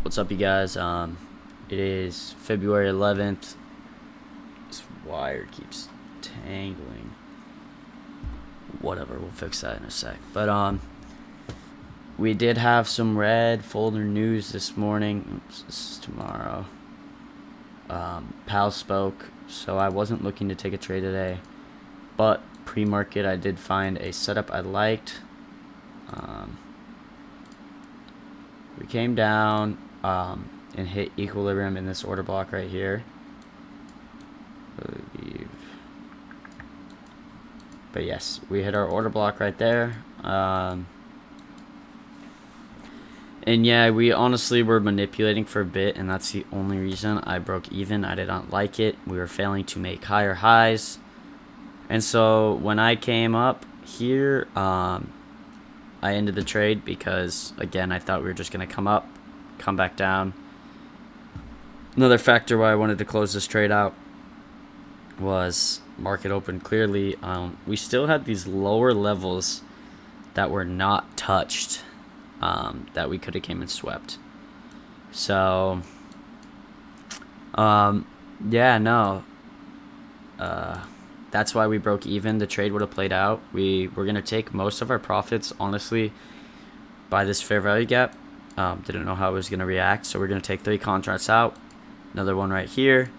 What's up, you guys? It is February 11th. This wire keeps tangling. Whatever, we'll fix that in a sec. But we did have some red folder news this morning. Oops, this is tomorrow. Pal spoke, so I wasn't looking to take a trade today. But pre-market, I did find a setup I liked. We came down and hit equilibrium in this order block right here. But yes, we hit our order block right there. And yeah, we honestly were manipulating for a bit, and that's the only reason I broke even. I did not like it. We were failing to make higher highs. And so when I came up here, I ended the trade because, again, I thought we were just going to come up, come back down. Another factor why I wanted to close this trade out was market open clearly. We still had these lower levels that were not touched, that we could have came and swept. So, yeah, no. That's why we broke even. The trade would have played out. We were going to take most of our profits, honestly, by this fair value gap. Didn't know how it was going to react. So we're going to take 3 contracts out. Another one right here.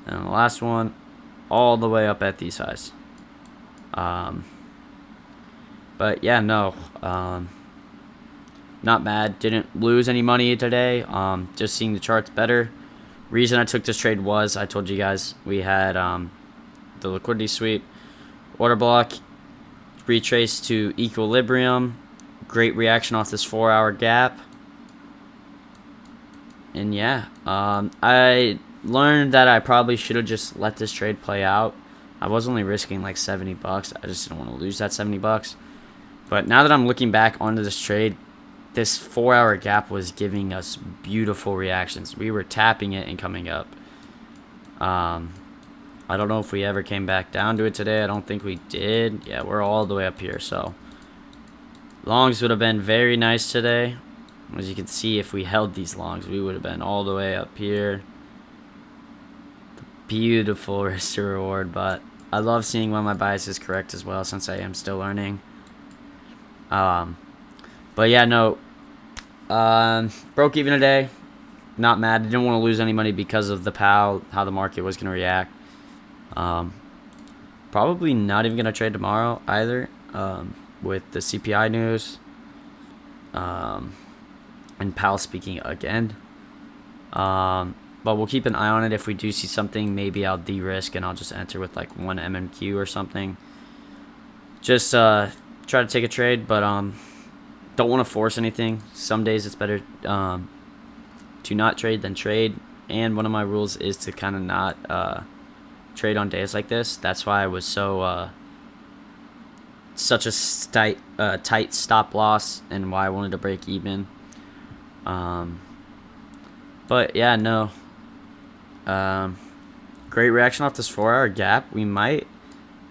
And the last one all the way up at these highs. But yeah, no. Not mad. Didn't lose any money today. Just seeing the charts better. Reason I took this trade was, I told you guys, we had the liquidity sweep, order block, retrace to equilibrium, great reaction off this 4-hour gap. And yeah, I learned that I probably should have just let this trade play out. I was only risking like 70 bucks. I just didn't want to lose that 70 bucks. But now that I'm looking back onto this trade, this 4-hour gap was giving us beautiful reactions. We were tapping it and coming up. I don't know if we ever came back down to it today. I don't think we did. Yeah, we're all the way up here. So longs would have been very nice today. As you can see, if we held these longs, we would have been all the way up here. Beautiful risk to reward, but I love seeing when my bias is correct as well, since I am still learning. But yeah, no. Broke even today. Not mad. I didn't want to lose any money because of the PAL, how the market was going to react. Probably not even going to trade tomorrow either, with the CPI news, and Powell speaking again. But we'll keep an eye on it. If we do see something, maybe I'll de-risk and I'll just enter with like 1 MMQ or something. Just try to take a trade, but don't want to force anything. Some days it's better to not trade than trade. And one of my rules is to kind of not trade on days like this. That's why I was so such a tight stop loss, and why I wanted to break even. But yeah, no. Great reaction off this 4-hour gap. We might,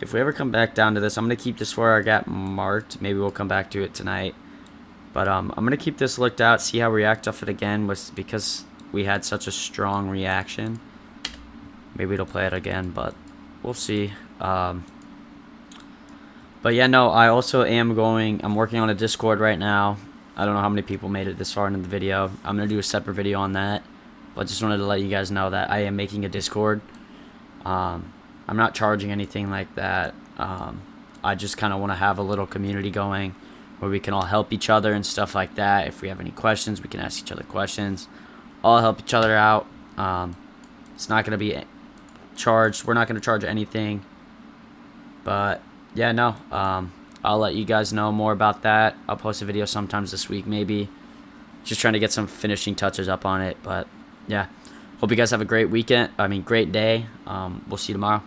if we ever come back down to this, I'm gonna keep this 4-hour gap marked. Maybe we'll come back to it tonight. But I'm gonna keep this looked out, see how we react off it again. Was because we had such a strong reaction. Maybe it'll play it again, but we'll see. But yeah, no, I also am I'm working on a Discord right now. I don't know how many people made it this far into the video. I'm going to do a separate video on that. But just wanted to let you guys know that I am making a Discord. I'm not charging anything like that. I just kind of want to have a little community going where we can all help each other and stuff like that. If we have any questions, we can ask each other questions. All help each other out. It's not going to be charged. We're not going to charge anything. But yeah, no. I'll let you guys know more about that. I'll post a video sometimes this week, maybe. Just trying to get some finishing touches up on it. But yeah, hope you guys have a great weekend. Great day. We'll see you tomorrow.